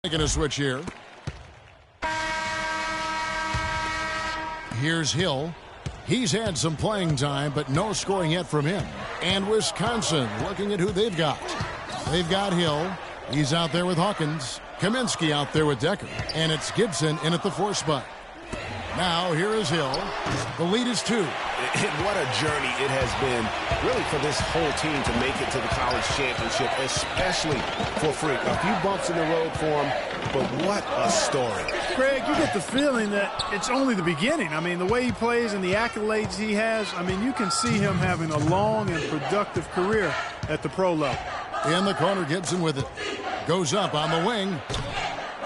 Making a switch here. Here's Hill. He's had some playing time, but no scoring yet from him. And Wisconsin looking at who they've got. They've got Hill. He's out there with Hawkins. Kaminsky out there with Decker. And it's Gibson in at the 4 spot. Now here is Hill. The lead is 2. And what a journey it has been, really, for this whole team to make it to the college championship, especially for Freak. A few bumps in the road for him, but what a story. Craig, you get the feeling that it's only the beginning. I mean, the way he plays and the accolades he has, I mean, you can see him having a long and productive career at the pro level. In the corner, Gibson with it. Goes up on the wing.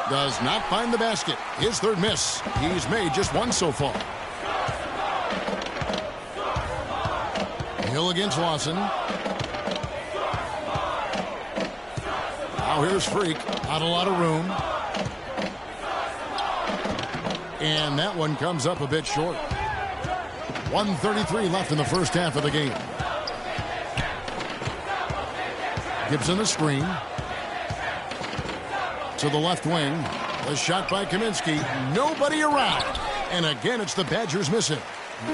Does not find the basket. His third miss. He's made just one so far. Hill against Lawson. Now here's Freak. Not a lot of room. And that one comes up a bit short. 1:33 left in the first half of the game. Gibson the screen. To the left wing. The shot by Kaminsky. Nobody around. And again, it's the Badgers missing.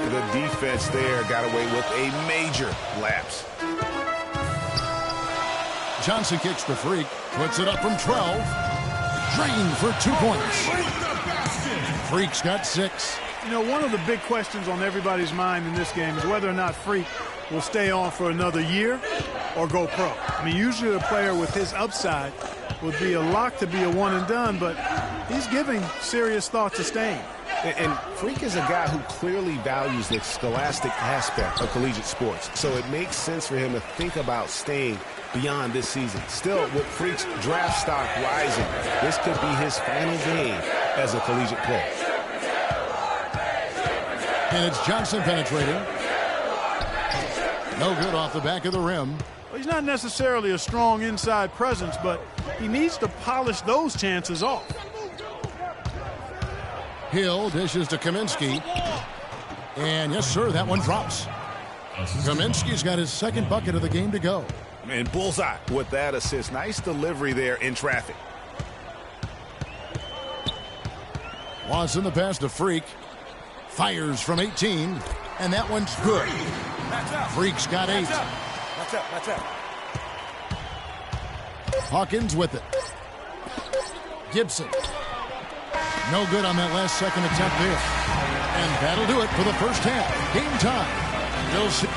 The defense there got away with a major lapse. Johnson kicks the Freak. Puts it up from 12. Drained for 2 points. Freak's got 6. You know, one of the big questions on everybody's mind in this game is whether or not Freak will stay on for another year or go pro. I mean, usually a player with his upside would be a lock to be a one and done, but he's giving serious thought to staying. And Freak is a guy who clearly values the scholastic aspect of collegiate sports, so it makes sense for him to think about staying beyond this season. Still, with Freak's draft stock rising, this could be his final game as a collegiate player. And it's Johnson penetrating. No good off the back of the rim. Well, he's not necessarily a strong inside presence, but he needs to polish those chances off. Hill dishes to Kaminsky. And yes, sir, that one drops. Kaminsky's got his second bucket of the game to go. And bullseye with that assist. Nice delivery there in traffic. Watson the pass to Freak. Fires from 18. And that one's good. Freak's got 8. Hawkins with it. Gibson. No good on that last second attempt there. And that'll do it for the first half. Game time. We'll see.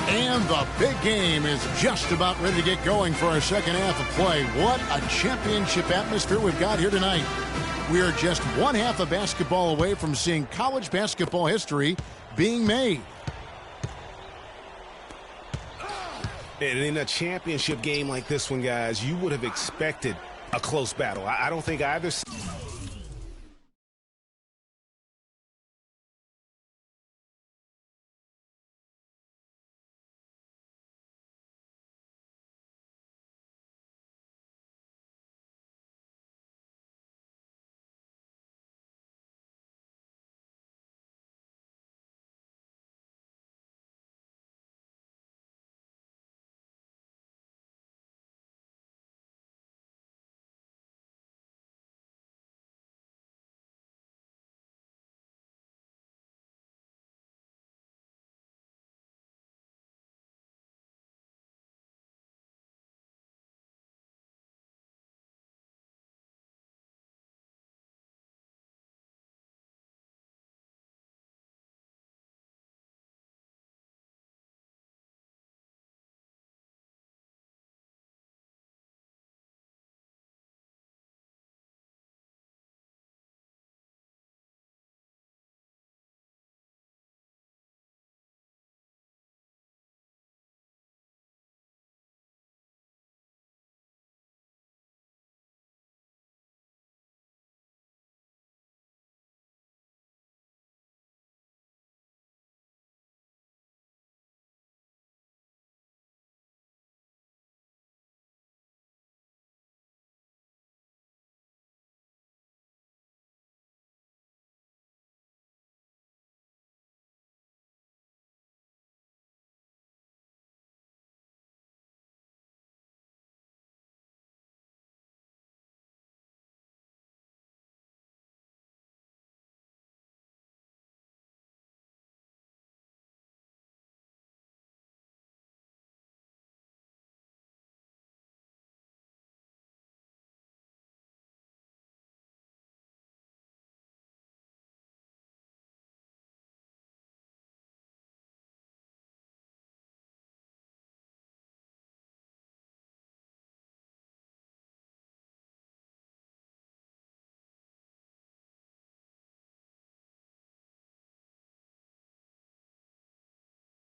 And the big game is just about ready to get going for our second half of play. What a championship atmosphere we've got here tonight. We are just one half of basketball away from seeing college basketball history being made. And in a championship game like this one, guys, you would have expected a close battle. I don't think either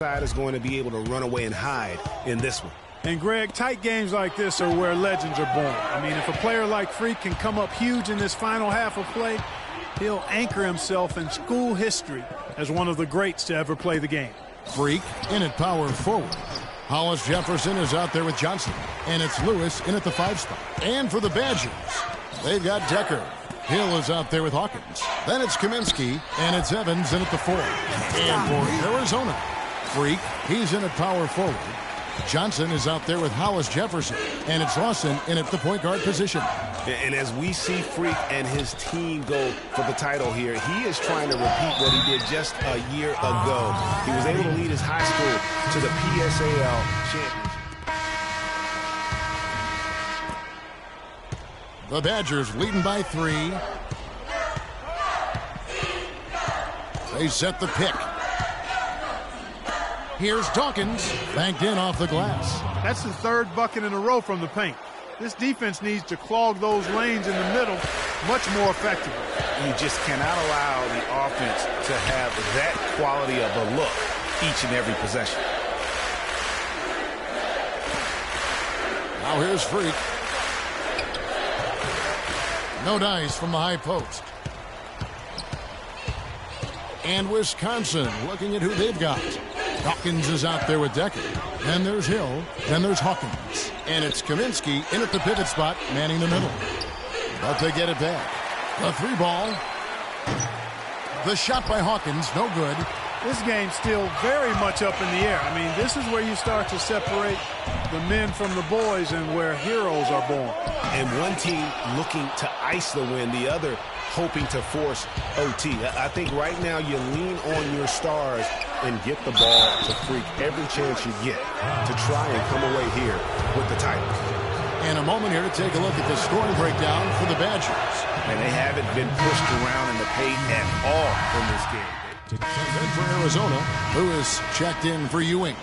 side is going to be able to run away and hide in this one. And, Greg, tight games like this are where legends are born. I mean, if a player like Freak can come up huge in this final half of play, he'll anchor himself in school history as one of the greats to ever play the game. Freak in at power forward. Hollis Jefferson is out there with Johnson. And it's Lewis in at the 5 spot. And for the Badgers, they've got Decker. Hill is out there with Hawkins. Then it's Kaminsky, and it's Evans in at the 4. And for Arizona, Freak, he's in at power forward. Johnson is out there with Hollis Jefferson, and it's Lawson in at the point guard position. And as we see Freak and his team go for the title here, he is trying to repeat what he did just a year ago. He was able to lead his high school to the PSAL championship. The Badgers leading by 3. They set the pick. Here's Dawkins, banked in off the glass. That's the 3rd bucket in a row from the paint. This defense needs to clog those lanes in the middle much more effectively. You just cannot allow the offense to have that quality of a look each and every possession. Now here's Freak. No dice from the high post. And Wisconsin looking at who they've got. Dawkins is out there with Decker. Then there's Hill. Then there's Hawkins. And it's Kaminsky in at the pivot spot, manning the middle. But they get it back. The 3 ball. The shot by Hawkins, no good. This game's still very much up in the air. I mean, this is where you start to separate the men from the boys and where heroes are born. And one team looking to ice the win, the other hoping to force OT. I think right now you lean on your stars and get the ball to Freak every chance you get to try and come away here with the title. And a moment here to take a look at the scoring breakdown for the Badgers. And they haven't been pushed around in the paint at all in this game. Then for Arizona, Lewis checked in for Ewing.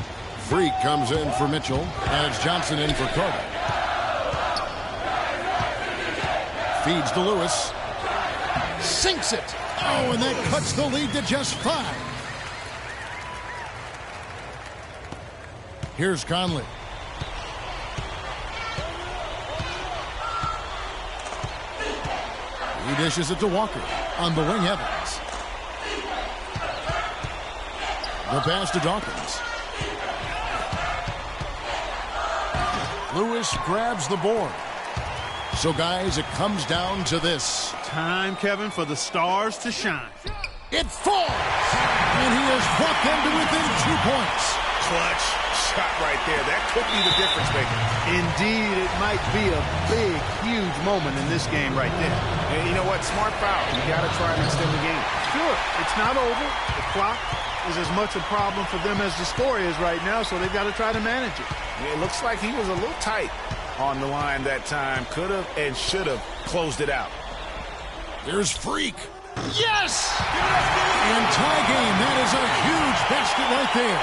Freak comes in for Mitchell, and it's Johnson in for Carter. Feeds to Lewis. Sinks it. Oh, and that cuts the lead to just 5. Here's Conley. He dishes it to Walker. On the wing, Evans. The pass to Dawkins. Lewis grabs the board. So, guys, it comes down to this. Time, Kevin, for the stars to shine. It falls! And he has brought them to within 2 points. Clutch shot right there. That could be the difference maker. Indeed, it might be a big, huge moment in this game right there. And you know what? Smart foul. You got to try and extend the game. Sure, it's not over. The clock is as much a problem for them as the score is right now, so they've got to try to manage it. It looks like he was a little tight on the line that time. Could have and should have closed it out. Here's Freak. Yes! And tie game. That is a huge basket right there.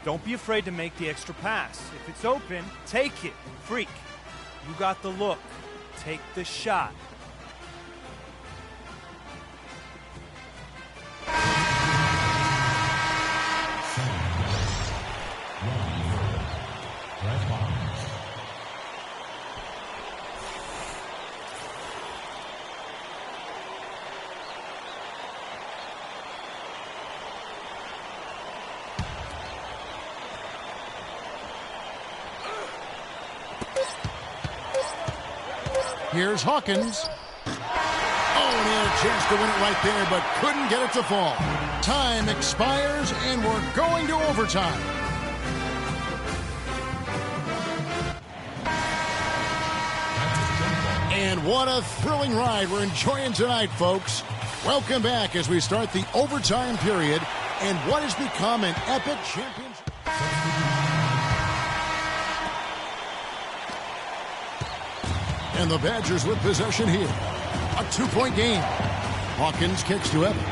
Don't be afraid to make the extra pass. If it's open, take it. Freak, you got the look. Take the shot. Here's Hawkins. Oh, and he had a chance to win it right there, but couldn't get it to fall. Time expires, and we're going to overtime. And what a thrilling ride we're enjoying tonight, folks. Welcome back as we start the overtime period and what has become an epic championship. And the Badgers with possession here. A 2-point game. Hawkins kicks to Evans.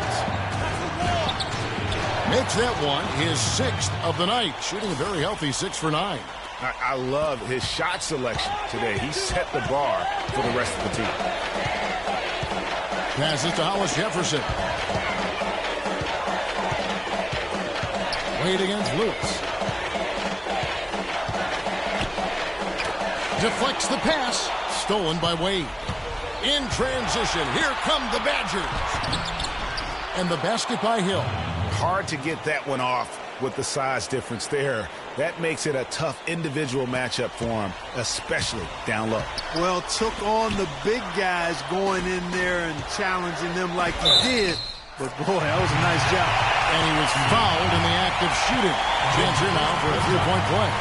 Makes that one his 6th of the night, shooting a very healthy 6 for 9. I love his shot selection today. He set the bar for the rest of the team. Passes to Hollis Jefferson. Wade against Lewis. Deflects the pass. Stolen by Wade. In transition, here come the Badgers. And the basket by Hill. Hard to get that one off with the size difference there. That makes it a tough individual matchup for him, especially down low. Well, took on the big guys going in there and challenging them like he did. But, boy, that was a nice job. And he was fouled in the act of shooting. Chance here now for a 3-point play.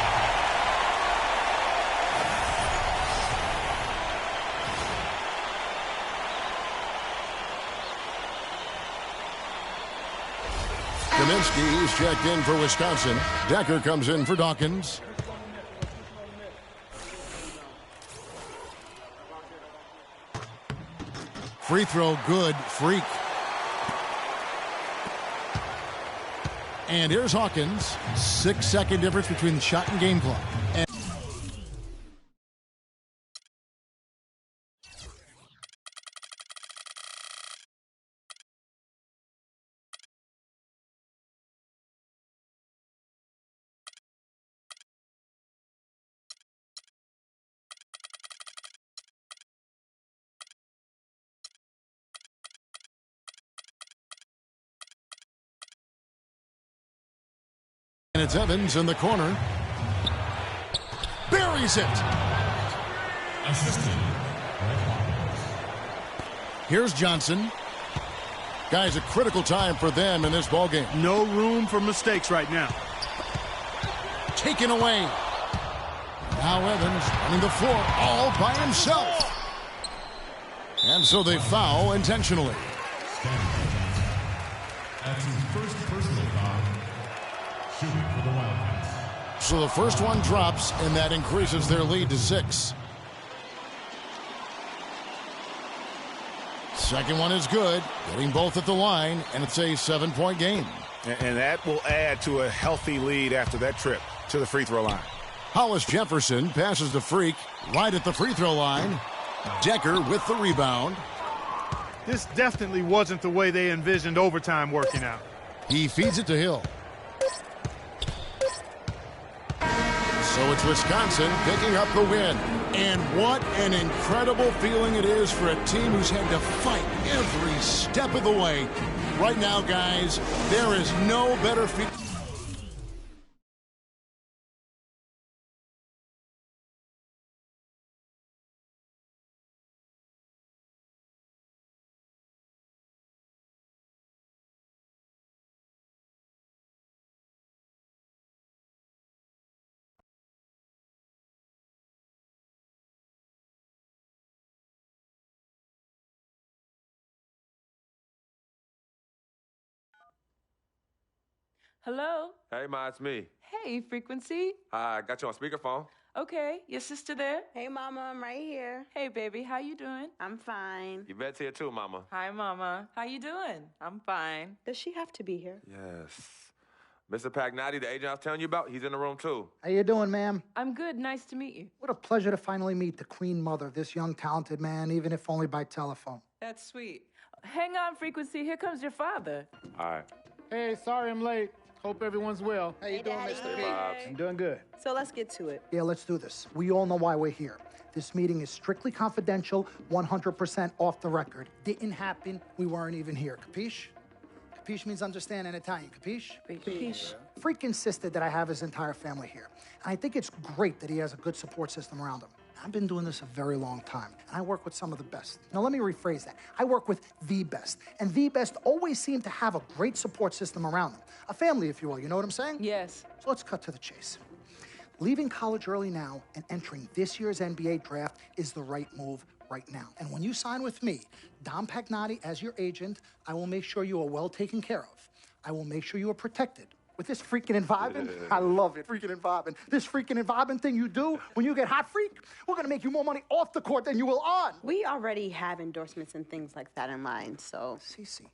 Kaminsky is checked in for Wisconsin. Decker comes in for Dawkins. Free throw good. Freak. And here's Hawkins. 6-second difference between the shot and game clock. And it's Evans in the corner. Buries it. Here's Johnson. Guys, a critical time for them in this ballgame. No room for mistakes right now. Taken away. Now Evans running the floor all by himself. And so they foul intentionally. That's his first personal foul. Shooting for the Wildcats. So the first one drops, and that increases their lead to 6. Second one is good, getting both at the line, and it's a 7-point game. And that will add to a healthy lead after that trip to the free throw line. Hollis Jefferson passes to Freak right at the free throw line. Decker with the rebound. This definitely wasn't the way they envisioned overtime working out. He feeds it to Hill. So it's Wisconsin picking up the win. And what an incredible feeling it is for a team who's had to fight every step of the way. Right now, guys, there is no better feeling. Hello? Hey, Ma, it's me. Hey, Frequency. Hi, got you on speakerphone. Okay, your sister there? Hey, Mama, I'm right here. Hey, baby, how you doing? I'm fine. Yvette's here too, Mama. Hi, Mama. How you doing? I'm fine. Does she have to be here? Yes. Mr. Pagnotti, the agent I was telling you about, he's in the room too. How you doing, ma'am? I'm good. Nice to meet you. What a pleasure to finally meet the queen mother of this young, talented man, even if only by telephone. That's sweet. Hang on, Frequency. Here comes your father. All right. Hey, sorry I'm late. Hope everyone's well. How you doing, Mr. P? I'm doing good. So let's get to it. Yeah, let's do this. We all know why we're here. This meeting is strictly confidential, 100% off the record. Didn't happen. We weren't even here. Capiche? Capiche means understand in Italian. Capiche? Capiche. Freak insisted that I have his entire family here. And I think it's great that he has a good support system around him. I've been doing this a very long time, and I work with some of the best. Now, let me rephrase that. I work with the best, and the best always seem to have a great support system around them. A family, if you will, you know what I'm saying? Yes. So let's cut to the chase. Leaving college early now and entering this year's NBA draft is the right move right now. And when you sign with me, Dom Pagnotti, as your agent, I will make sure you are well taken care of. I will make sure you are protected. With this freaking and vibing, I love it, freaking and vibing. This freaking and vibing thing you do when you get hot, freak, we're gonna make you more money off the court than you will on. We already have endorsements and things like that in line, so. Cece,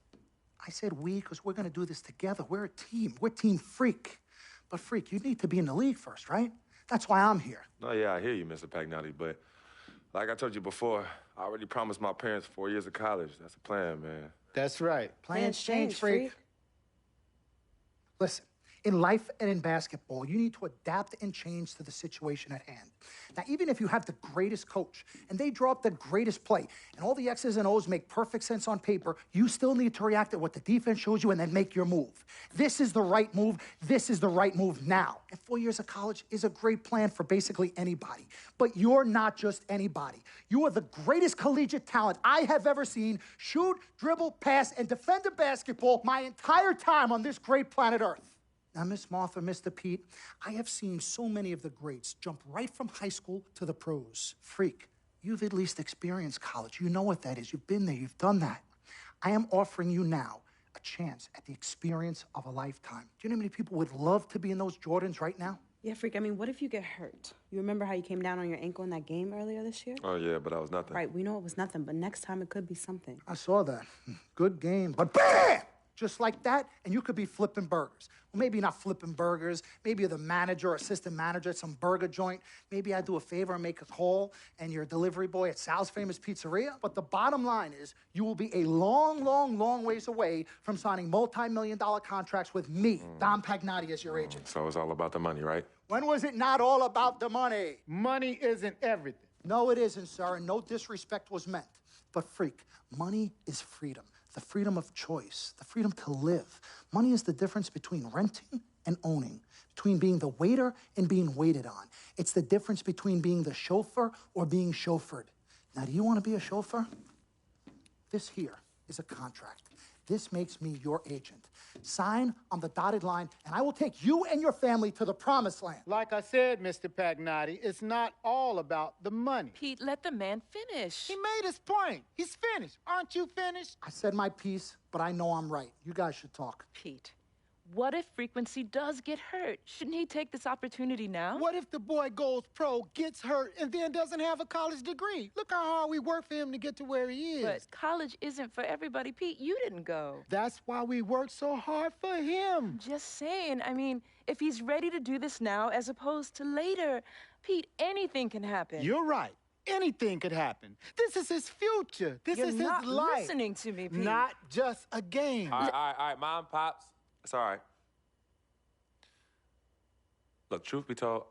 I said we because we're going to do this together. We're a team. We're Team Freak. But, Freak, you need to be in the league first, right? That's why I'm here. No, yeah, I hear you, Mr. Pagnotti, but like I told you before, I already promised my parents 4 years of college. That's a plan, man. That's right. Plans change, Freak. Listen, in life and in basketball, you need to adapt and change to the situation at hand. Now, even if you have the greatest coach and they draw up the greatest play and all the X's and O's make perfect sense on paper, you still need to react to what the defense shows you and then make your move. This is the right move. This is the right move now. And 4 years of college is a great plan for basically anybody. But you're not just anybody. You are the greatest collegiate talent I have ever seen shoot, dribble, pass, and defend a basketball my entire time on this great planet Earth. Now, Miss Martha, Mr. Pete, I have seen so many of the greats jump right from high school to the pros. Freak, you've at least experienced college. You know what that is. You've been there. You've done that. I am offering you now a chance at the experience of a lifetime. Do you know how many people would love to be in those Jordans right now? Yeah, Freak, I mean, what if you get hurt? You remember how you came down on your ankle in that game earlier this year? Oh, yeah, but that was nothing. Right, we know it was nothing, but next time it could be something. I saw that. Good game. But bam! Just like that, and you could be flipping burgers. Well, maybe not flipping burgers. Maybe you're the manager or assistant manager at some burger joint. Maybe I do a favor and make a call, and you're a delivery boy at Sal's Famous Pizzeria. But the bottom line is you will be a long, long, long ways away from signing multi-million-dollar contracts with me, Dom Pagnotti, as your agent. So it's all about the money, right? When was it not all about the money? Money isn't everything. No, it isn't, sir, and no disrespect was meant. But, Freak, money is freedom. The freedom of choice, the freedom to live. Money is the difference between renting and owning, between being the waiter and being waited on. It's the difference between being the chauffeur or being chauffeured. Now, do you want to be a chauffeur? This here is a contract. This makes me your agent. Sign on the dotted line, and I will take you and your family to the promised land. Like I said, Mr. Pagnotti, it's not all about the money. Pete, let the man finish. He made his point. He's finished. Aren't you finished? I said my piece, but I know I'm right. You guys should talk. Pete, what if Frequency does get hurt? Shouldn't he take this opportunity now? What if the boy goes pro, gets hurt, and then doesn't have a college degree? Look how hard we work for him to get to where he is. But college isn't for everybody. Pete, you didn't go. That's why we work so hard for him. Just saying. I mean, if he's ready to do this now as opposed to later, Pete, anything can happen. You're right. Anything could happen. This is his future. This is his life. You're not listening to me, Pete. Not just a game. All right, Mom, Pops. It's all right. Look, truth be told,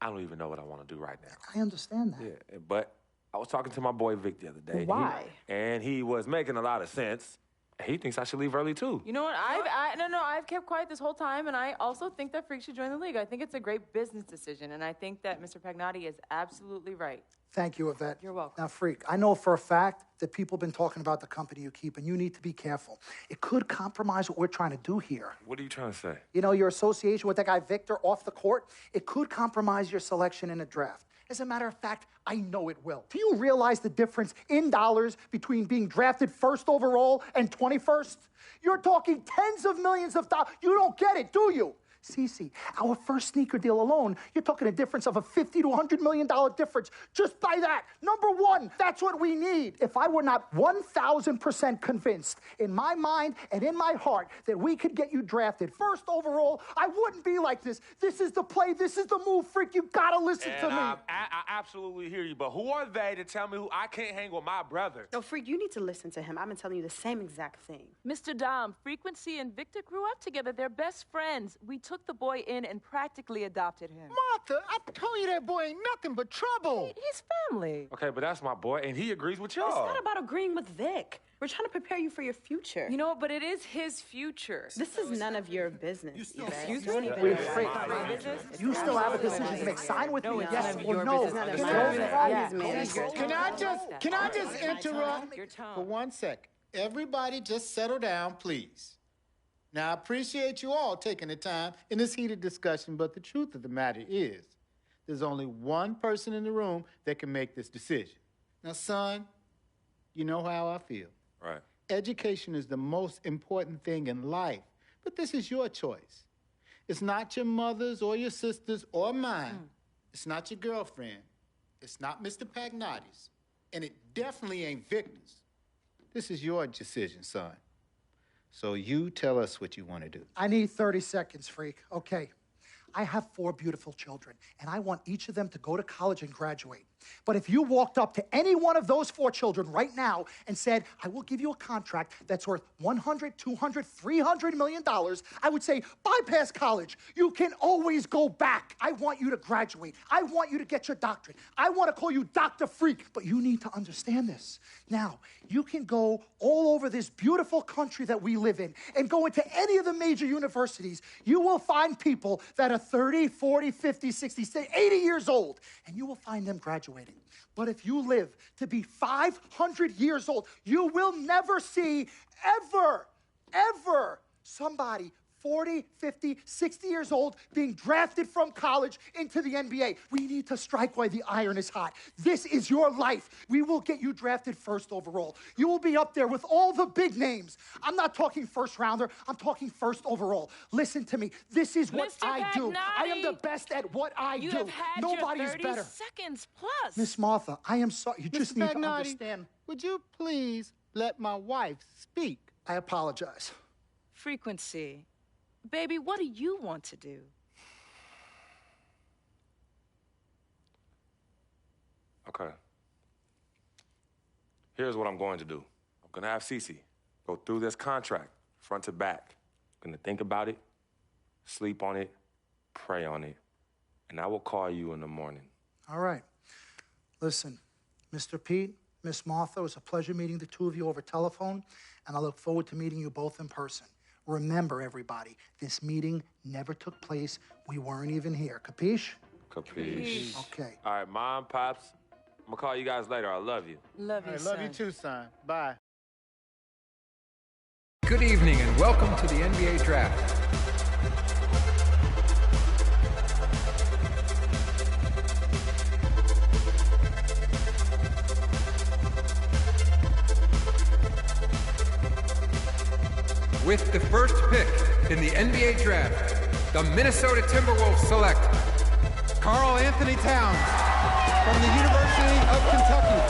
I don't even know what I want to do right now. I understand that. Yeah, but I was talking to my boy Vic the other day. Why? And he was making a lot of sense. He thinks I should leave early, too. You know what? I've kept quiet this whole time, and I also think that Freak should join the league. I think it's a great business decision, and I think that Mr. Pagnotti is absolutely right. Thank you, Yvette. You're welcome. Now, Freak, I know for a fact that people have been talking about the company you keep, and you need to be careful. It could compromise what we're trying to do here. What are you trying to say? You know, your association with that guy Victor off the court, it could compromise your selection in a draft. As a matter of fact, I know it will. Do you realize the difference in dollars between being drafted first overall and 21st? You're talking tens of millions of dollars. You don't get it, do you? Cece, our first sneaker deal alone, you're talking a difference of a $50 to $100 million difference just by that. Number one, that's what we need. If I were not 1,000% convinced in my mind and in my heart that we could get you drafted first overall, I wouldn't be like this. This is the play. This is the move, Freak. You gotta listen to me. I absolutely hear you, but who are they to tell me who I can't hang with my brother? No, Freak, you need to listen to him. I've been telling you the same exact thing. Mr. Dom, Frequency and Victor grew up together. They're best friends. We took the boy in and practically adopted him. Martha, I told you that boy ain't nothing but trouble. He's family. Okay, but that's my boy, and he agrees with y'all. It's not about agreeing with Vic. We're trying to prepare you for your future. You know what? But it is his future. This is none of your business. Excuse Don't me? even Wait, know Freak, why. you still have a decision to make. Sign with me, yes or no. Can I just interrupt for 1 second? Everybody just settle down, please. Now, I appreciate you all taking the time in this heated discussion, but the truth of the matter is there's only one person in the room that can make this decision. Now, son, you know how I feel. Right. Education is the most important thing in life, but this is your choice. It's not your mother's or your sister's or mine. It's not your girlfriend. It's not Mr. Pagnotti's. And it definitely ain't Victor's. This is your decision, son. So you tell us what you want to do. I need 30 seconds, freak. Okay. I have 4 beautiful children, and I want each of them to go to college and graduate. But if you walked up to any one of those 4 children right now and said, I will give you a contract that's worth $100, $200, $300 million, I would say, bypass college. You can always go back. I want you to graduate. I want you to get your doctorate. I want to call you Dr. Freak, but you need to understand this. Now, you can go all over this beautiful country that we live in and go into any of the major universities. You will find people that are 30, 40, 50, 60, 80 years old, and you will find them graduating. But if you live to be 500 years old, you will never see ever somebody 40, 50, 60 years old being drafted from college into the NBA. We need to strike while the iron is hot. This is your life. We will get you drafted first overall. You will be up there with all the big names. I'm not talking first rounder. I'm talking first overall. Listen to me. This is what I do. I am the best at what I do. Have had Nobody your is 30 better. seconds plus. Miss Martha, I am sorry. You just need to understand. Would you please let my wife speak? I apologize. Frequency. Baby, what do you want to do? Okay. Here's what I'm going to do. I'm going to have Cece go through this contract, front to back. I'm going to think about it, sleep on it, pray on it, and I will call you in the morning. All right. Listen, Mr. Pete, Miss Martha, it was a pleasure meeting the two of you over telephone, and I look forward to meeting you both in person. Remember, everybody, this meeting never took place. We weren't even here. Capiche? Capiche. Okay. All right, Mom, Pops, I'm going to call you guys later. I love you. Love you, son. Love you too, son. Bye. Good evening and welcome to the NBA Draft. With the first pick in the NBA Draft, the Minnesota Timberwolves select Karl Anthony Towns from the University of Kentucky.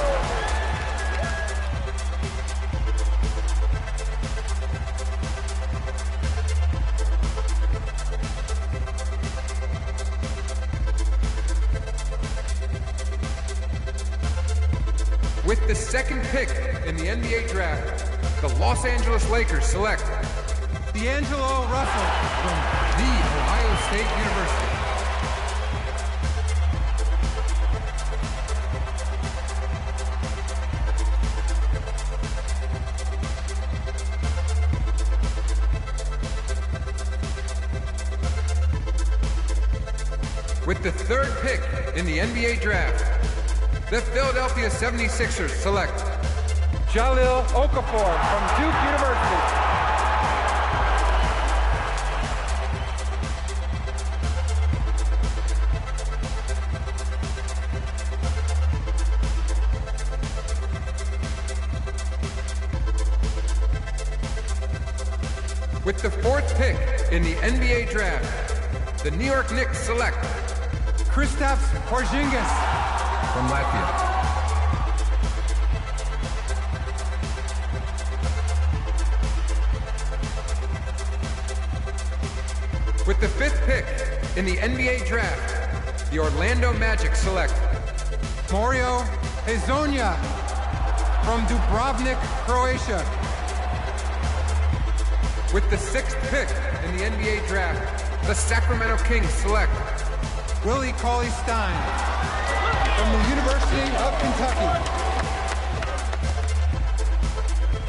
With the second pick in the NBA Draft, the Los Angeles Lakers select D'Angelo Russell from The Ohio State University. With the third pick in the NBA Draft, the Philadelphia 76ers select Jahlil Okafor from Duke University. With the fourth pick in the NBA Draft, the New York Knicks select Kristaps Porzingis from Latvia. With the fifth pick in the NBA Draft, the Orlando Magic select Mario Hezonja from Dubrovnik, Croatia. With the sixth pick in the NBA Draft, the Sacramento Kings select Willie Cauley-Stein from the University of Kentucky.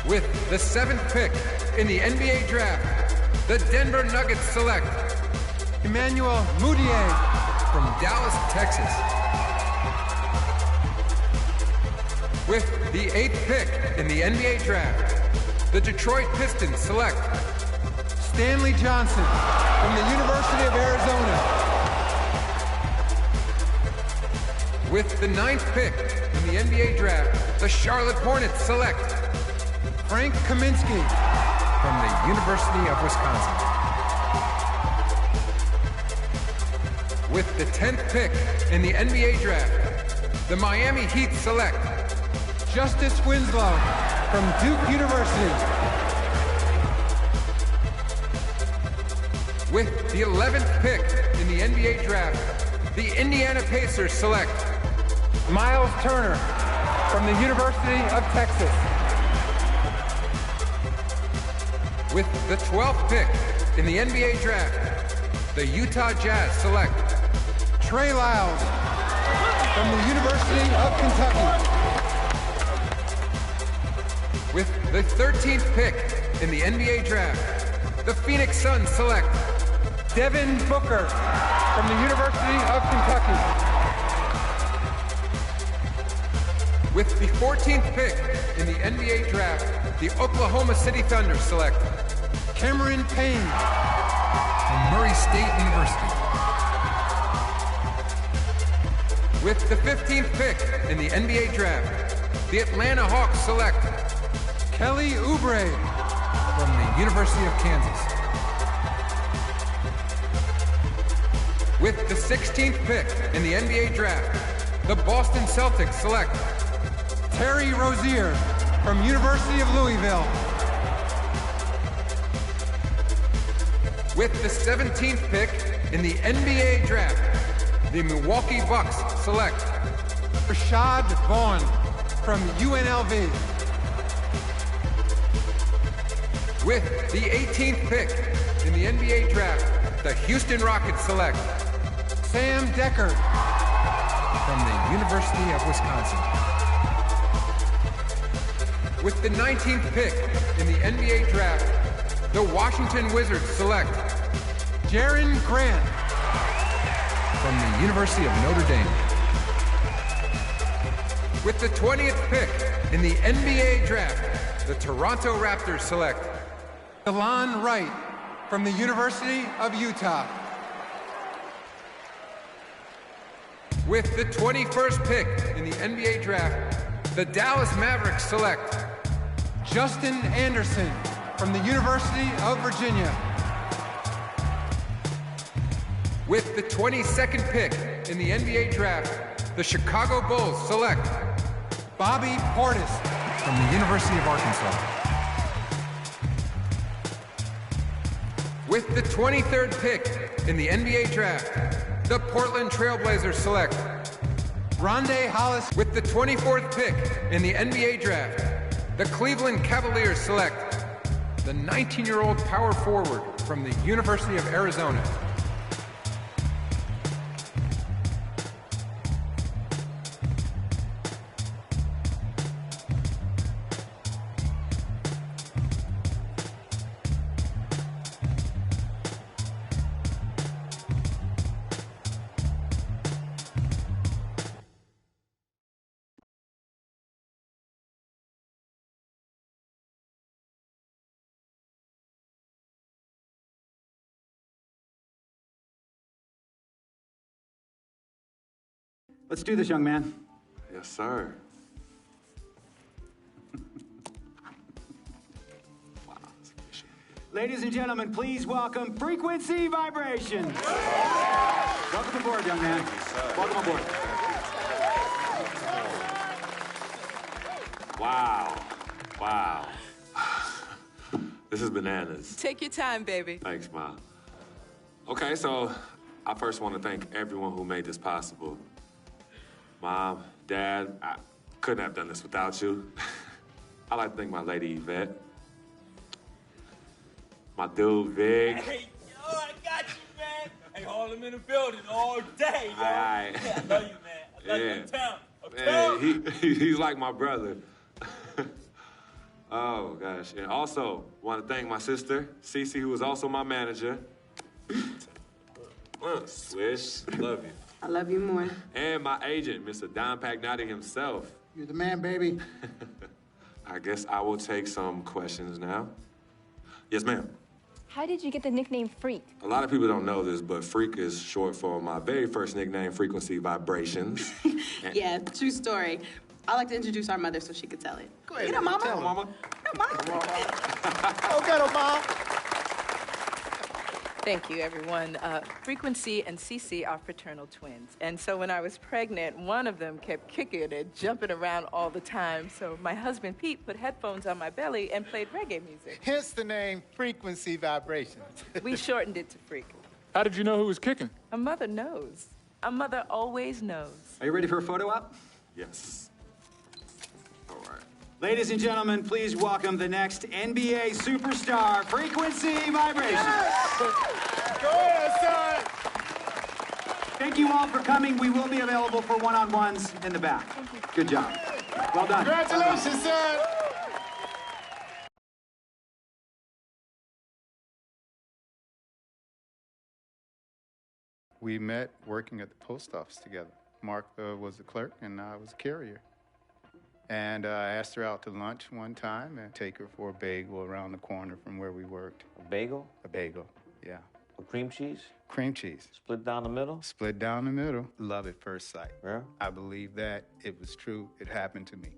With the seventh pick in the NBA Draft, the Denver Nuggets select Emmanuel Mudiay from Dallas, Texas. With the eighth pick in the NBA Draft, the Detroit Pistons select Stanley Johnson from the University of Arizona. With the ninth pick in the NBA Draft, the Charlotte Hornets select Frank Kaminsky from the University of Wisconsin. With the 10th pick in the NBA Draft, the Miami Heat select Justice Winslow from Duke University. With the 11th pick in the NBA draft, the Indiana Pacers select Miles Turner from the University of Texas. With the 12th pick in the NBA draft, the Utah Jazz select Trey Lyles from the University of Kentucky. With the 13th pick in the NBA draft, the Phoenix Suns select Devin Booker from the University of Kentucky. With the 14th pick in the NBA draft, the Oklahoma City Thunder select Cameron Payne from Murray State University. With the 15th pick in the NBA draft, the Atlanta Hawks select Kelly Oubre from the University of Kansas. With the 16th pick in the NBA draft, the Boston Celtics select Terry Rozier from University of Louisville. With the 17th pick in the NBA draft, the Milwaukee Bucks select Rashad Vaughn from UNLV. With the 18th pick in the NBA draft, the Houston Rockets select Sam Decker from the University of Wisconsin. With the 19th pick in the NBA draft, the Washington Wizards select Jaren Grant from the University of Notre Dame. With the 20th pick in the NBA draft, the Toronto Raptors select Delon Wright from the University of Utah. With the 21st pick in the NBA draft, the Dallas Mavericks select Justin Anderson from the University of Virginia. With the 22nd pick in the NBA draft, the Chicago Bulls select Bobby Portis from the University of Arkansas. With the 23rd pick in the NBA draft, the Portland Trailblazers select Rondae Hollis. With the 24th pick in the NBA draft, the Cleveland Cavaliers select the 19-year-old power forward from the University of Arizona. Let's do this, young man. Yes, sir. Ladies and gentlemen, please welcome Frequency Vibration. Welcome aboard, young man. Welcome aboard. Wow. Wow. This is bananas. Take your time, baby. Thanks, Ma. Okay, so I first want to thank everyone who made this possible. Mom, Dad, I couldn't have done this without you. I'd like to thank my lady Yvette. My dude, Vic. Hey, yo, I got you, man. Hey, Harlem in the building all day, yo. Aye. Yeah, I love you, man. I love you uptown. Man, he's like my brother. Oh, gosh. And also, want to thank my sister, Cece, who is also my manager. Swish, love you. I love you more. And my agent, Mr. Don Pagnotti himself. You're the man, baby. I guess I will take some questions now. Yes, ma'am. How did you get the nickname Freak? A lot of people don't know this, but Freak is short for my very first nickname, Frequency Vibrations. Yeah, true story. I like to introduce our mother so she could tell it. Go ahead. You know, Mama. Tell Mama. No, Mama. Go get her, Mom. Thank you, everyone. Frequency and Cece are fraternal twins. And so when I was pregnant, one of them kept kicking and jumping around all the time. So my husband, Pete, put headphones on my belly and played reggae music. Hence the name Frequency Vibrations. We shortened it to Freak. How did you know who was kicking? A mother knows. A mother always knows. Are you ready for a photo op? Yes. All right. Ladies and gentlemen, please welcome the next NBA superstar, Frequency Vibrations. Yes! Go ahead, son. Thank you all for coming. We will be available for one-on-ones in the back. Good job. Well done. Congratulations, son. We met working at the post office together. Mark was the clerk and I was a carrier. And I asked her out to lunch one time and take her for a bagel around the corner from where we worked. A bagel? A bagel, yeah. With cream cheese? Cream cheese. Split down the middle? Split down the middle. Love at first sight. Yeah? I believe that. It was true. It happened to me.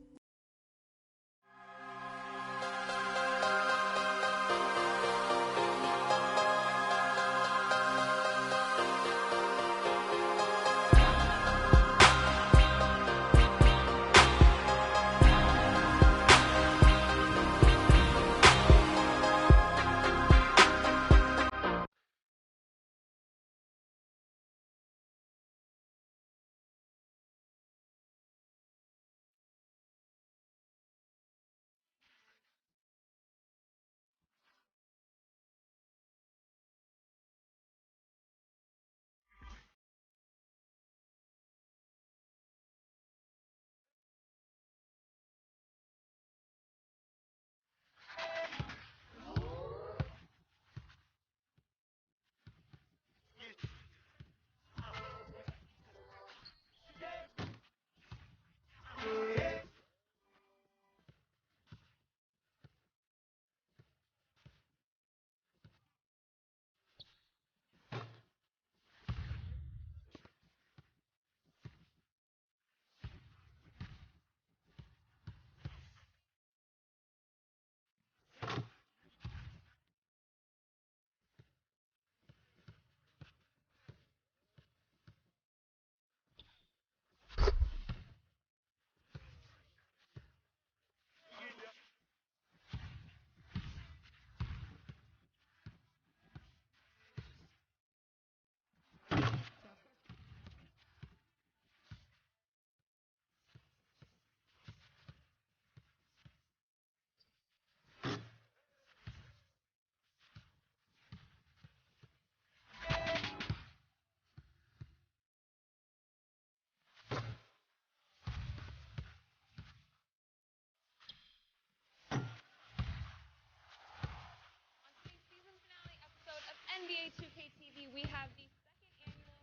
NBA 2K TV, we have the second annual.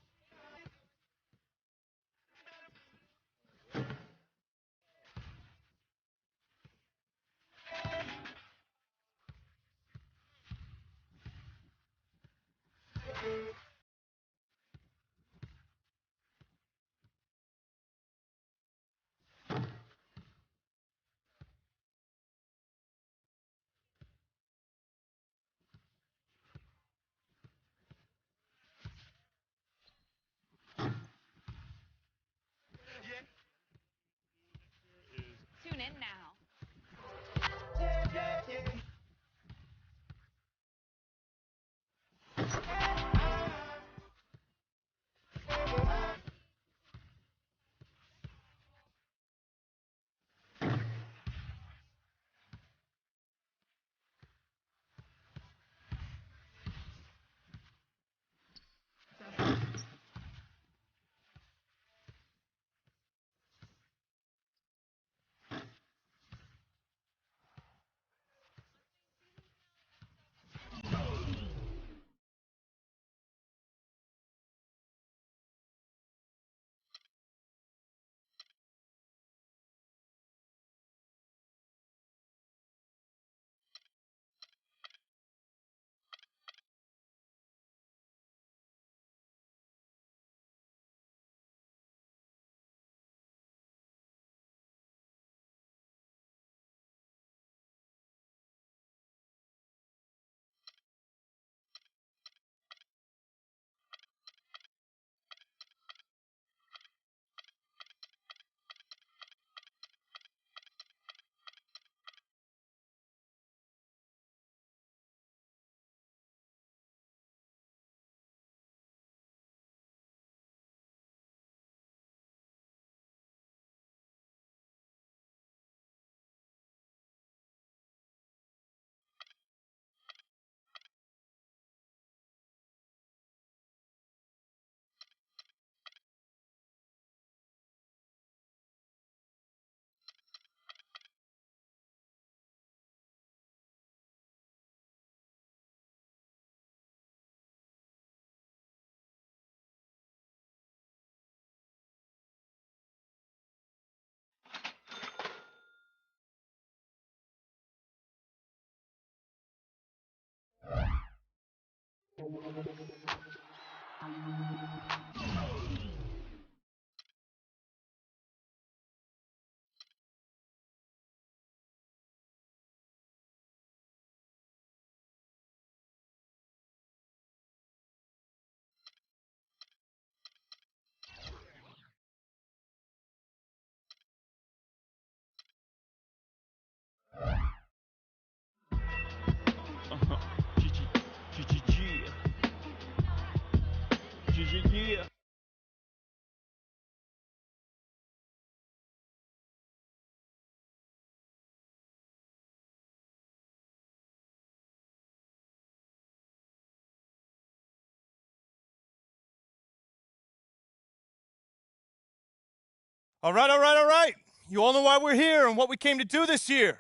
All right. You all know why we're here and what we came to do this year.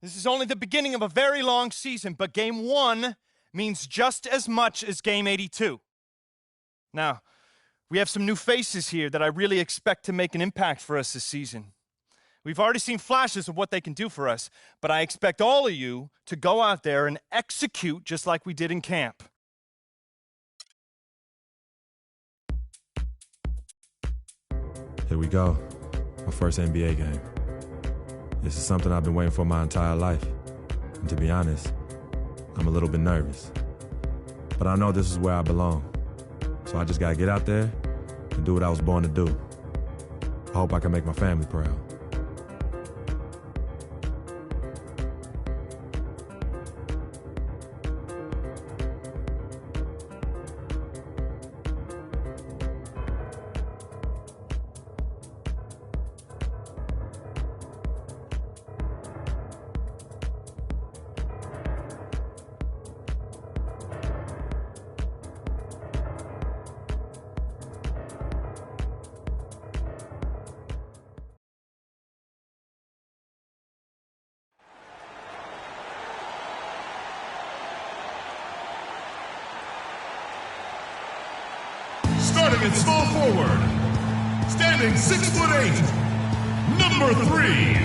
This is only the beginning of a very long season, but Game 1 means just as much as Game 82. Now, we have some new faces here that I really expect to make an impact for us this season. We've already seen flashes of what they can do for us, but I expect all of you to go out there and execute just like we did in camp. Here we go, my first NBA game. This is something I've been waiting for my entire life. And to be honest, I'm a little bit nervous. But I know this is where I belong. So I just gotta get out there and do what I was born to do. I hope I can make my family proud. Starting at small forward, standing 6'8", number 3,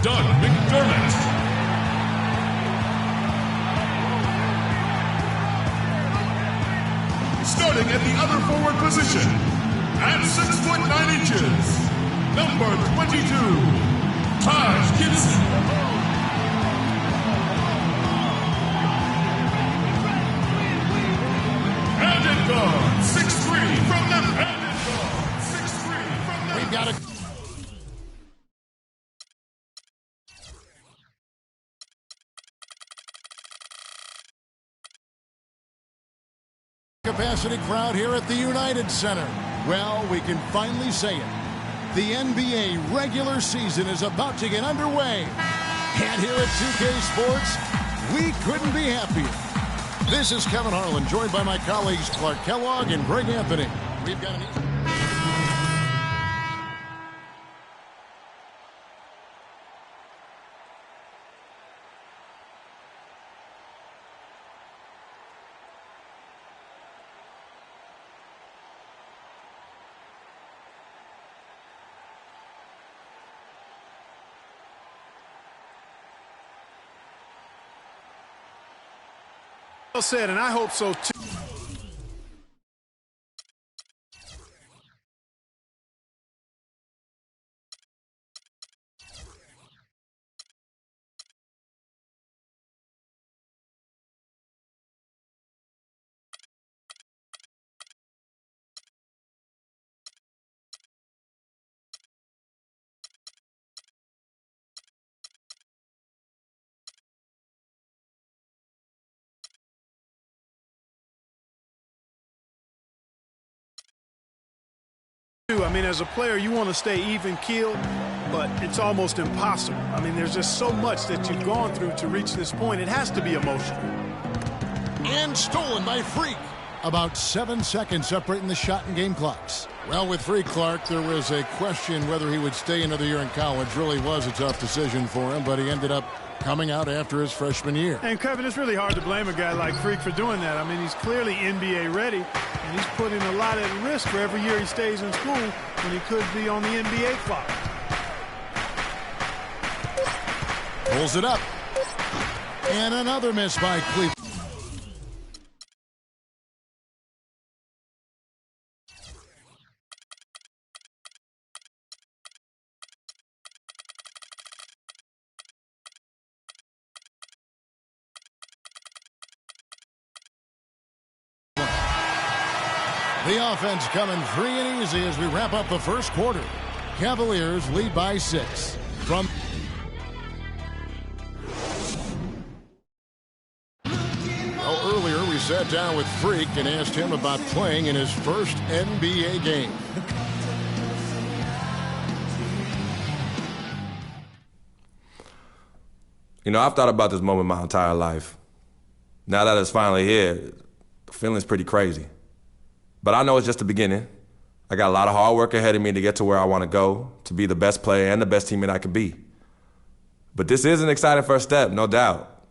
Doug McDermott. Starting at the other forward position, at 6'9", number 22, Taj Gibson. Guard, 6'3", from the bandit guard, 6'3", from the... We've got a... capacity crowd here at the United Center. Well, we can finally say it. The NBA regular season is about to get underway. And here at 2K Sports, we couldn't be happier. This is Kevin Harlan, joined by my colleagues Clark Kellogg and Greg Anthony. We've got an... Well said, and I hope so too. I mean, as a player, you want to stay even-keeled, but it's almost impossible. I mean, there's just so much that you've gone through to reach this point. It has to be emotional. And stolen by Freak. About 7 seconds separating the shot and game clocks. Well, with Freak, Clark, there was a question whether he would stay another year in college. Really was a tough decision for him, but he ended up coming out after his freshman year. And, Kevin, it's really hard to blame a guy like Freak for doing that. I mean, he's clearly NBA ready, and he's putting a lot at risk for every year he stays in school when he could be on the NBA clock. Pulls it up. And another miss by Cleveland. The offense coming free and easy as we wrap up the first quarter. Cavaliers lead by 6. From earlier, we sat down with Freak and asked him about playing in his first NBA game. You know, I've thought about this moment my entire life. Now that it's finally here, the feeling's pretty crazy. But I know it's just the beginning. I got a lot of hard work ahead of me to get to where I want to go, to be the best player and the best teammate I can be. But this is an exciting first step, no doubt.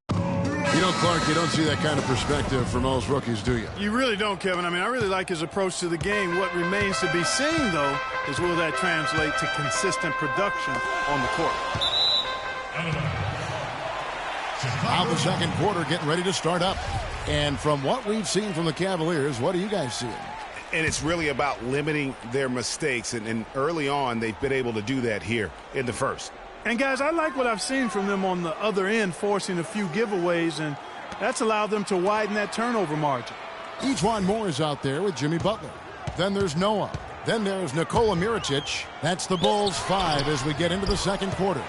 You know, Clark, you don't see that kind of perspective from most rookies, do you? You really don't, Kevin. I mean, I really like his approach to the game. What remains to be seen, though, is will that translate to consistent production on the court. Now the second quarter getting ready to start up. And from what we've seen from the Cavaliers, what are you guys seeing? And it's really about limiting their mistakes. And early on, they've been able to do that here in the first. And, guys, I like what I've seen from them on the other end, forcing a few giveaways, and that's allowed them to widen that turnover margin. Ejuan Moore is out there with Jimmy Butler. Then there's Noah. Then there's Nikola Mirotic. That's the Bulls' 5 as we get into the second quarter.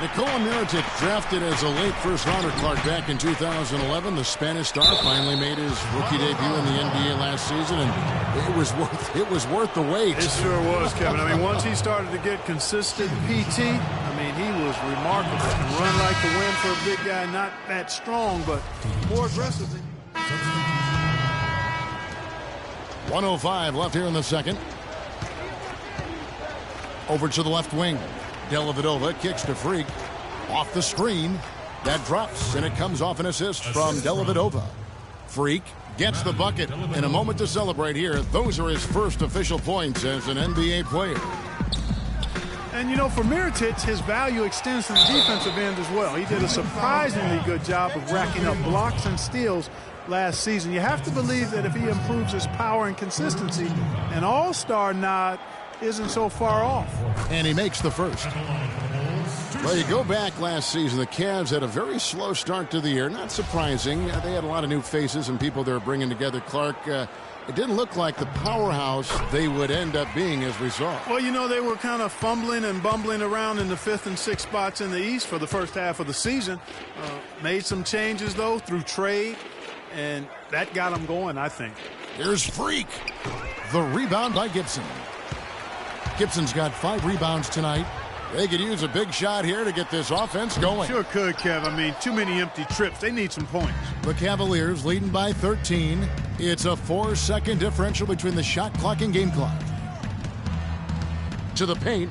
Nikola Mirotic, drafted as a late first-rounder, Clark, back in 2011. The Spanish star finally made his rookie debut in the NBA last season, and it was worth the wait. It sure was, Kevin. I mean, once he started to get consistent PT, I mean, he was remarkable. Can run like the wind for a big guy, not that strong, but more aggressive than 1:05 left here in the second. Over to the left wing. Dellavedova kicks to Freak. Off the screen. That drops, and it comes off an assist from Dellavedova. Freak gets the bucket. And a moment to celebrate here. Those are his first official points as an NBA player. And, you know, for Mirotic, his value extends to the defensive end as well. He did a surprisingly good job of racking up blocks and steals last season. You have to believe that if he improves his power and consistency, an all-star nod isn't so far off. And he makes the first. Well, you go back last season, the Cavs had a very slow start to the year. Not surprising. They had a lot of new faces and people they were bringing together. Clark, it didn't look like the powerhouse they would end up being as we saw. Well, you know, they were kind of fumbling and bumbling around in the 5th and 6th spots in the East for the first half of the season. Made some changes, though, through trade, and that got them going, I think. Here's Freak. The rebound by Gibson. Gibson's got 5 rebounds tonight. They could use a big shot here to get this offense going. Sure could, Kev. I mean, too many empty trips. They need some points. The Cavaliers leading by 13. It's a 4-second differential between the shot clock and game clock. To the paint.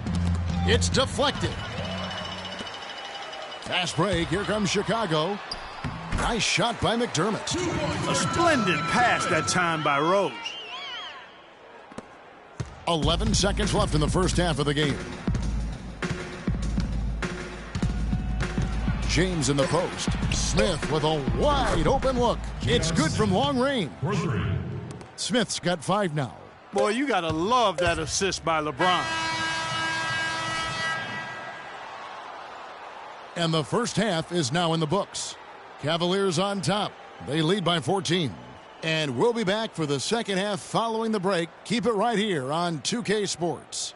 It's deflected. Fast break. Here comes Chicago. Nice shot by McDermott. A splendid pass that time by Rose. 11 seconds left in the first half of the game. James in the post. Smith with a wide open look. It's good from long range. Smith's got 5 now. Boy, you got to love that assist by LeBron. And the first half is now in the books. Cavaliers on top. They lead by 14. And we'll be back for the second half following the break. Keep it right here on 2K Sports.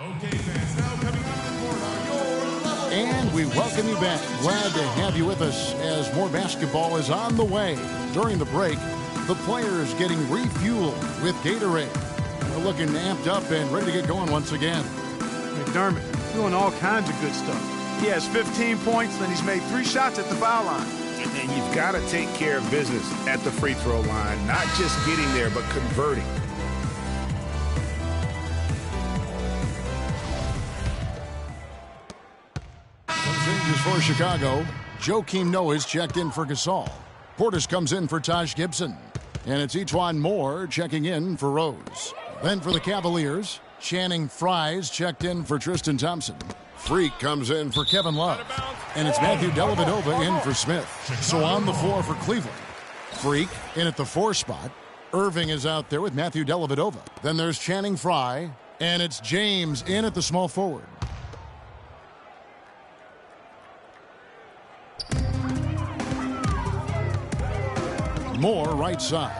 Okay, fans, now coming up to the board on your level. And we welcome you back. Glad to have you with us as more basketball is on the way. During the break, the players getting refueled with Gatorade. We're looking amped up and ready to get going once again. McDermott doing all kinds of good stuff. He has 15 points, then he's made 3 shots at the foul line. And you've got to take care of business at the free throw line, not just getting there, but converting. Changes for Chicago. Joakim Noah's checked in for Gasol. Portis comes in for Taj Gibson. And it's Ejuan Moore checking in for Rose. Then for the Cavaliers, Channing Frye's checked in for Tristan Thompson. Freak comes in for Kevin Love. And it's Matthew Dellavedova in for Smith. So on the floor for Cleveland. Freak in at the 4 spot. Irving is out there with Matthew Dellavedova. Then there's Channing Frye. And it's James in at the small forward. Moore right side.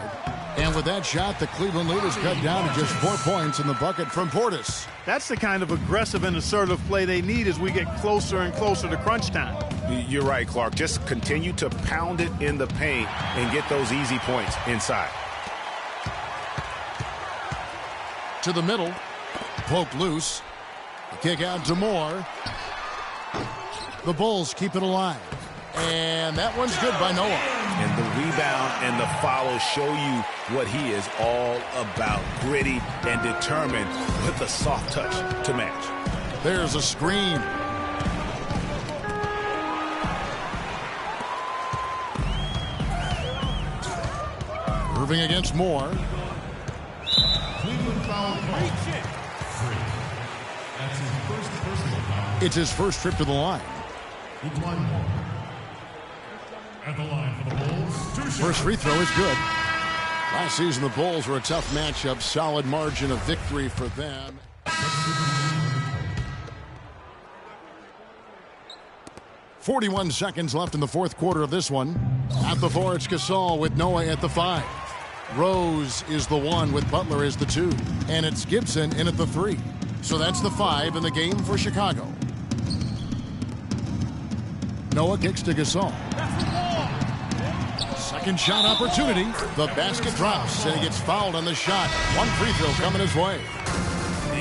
And with that shot, the Cleveland lead is cut down to just 4 points in the bucket from Portis. That's the kind of aggressive and assertive play they need as we get closer and closer to crunch time. You're right, Clark. Just continue to pound it in the paint and get those easy points inside. To the middle. Poked loose. The kick out to Moore. The Bulls keep it alive. And that one's good by Noah. And the rebound and the follow show you what he is all about. Gritty and determined with a soft touch to match. There's a screen. Irving against Moore. Cleveland foul call. That's his first personal foul. It's his first trip to the line. With one more. At the line for the Bulls. First free throw is good. Last season, the Bulls were a tough matchup. Solid margin of victory for them. 41 seconds left in the fourth quarter of this one. At the 4, it's Gasol with Noah at the 5. Rose is the 1 with Butler as the 2. And it's Gibson in at the 3. So that's the 5 in the game for Chicago. Noah kicks to Gasol. Second shot opportunity. The basket drops, and he gets fouled on the shot. One free throw coming his way.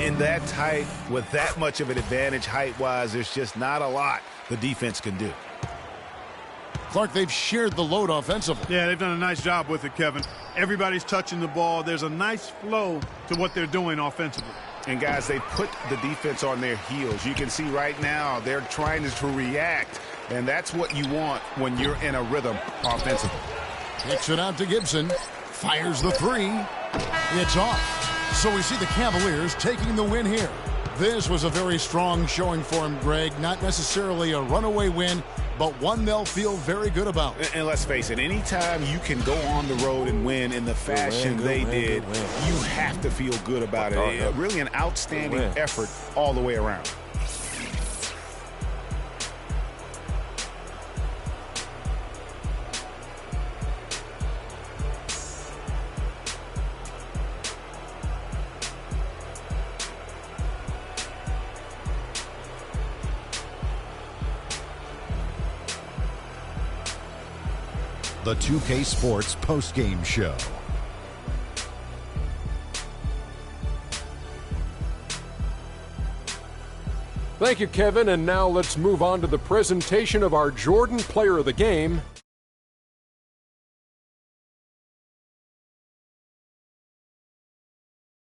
In that tight, with that much of an advantage height-wise, there's just not a lot the defense can do. Clark, they've shared the load offensively. Yeah, they've done a nice job with it, Kevin. Everybody's touching the ball. There's a nice flow to what they're doing offensively. And, guys, they put the defense on their heels. You can see right now they're trying to react, and that's what you want when you're in a rhythm offensively. Kicks it out to Gibson. Fires the 3. It's off. So we see the Cavaliers taking the win here. This was a very strong showing for him, Greg. Not necessarily a runaway win, but one they'll feel very good about. And let's face it, anytime you can go on the road and win in the fashion they did, you have to feel good about it. Really an outstanding effort all the way around. The 2K Sports postgame show. Thank you, Kevin. And now let's move on to the presentation of our Jordan Player of the Game,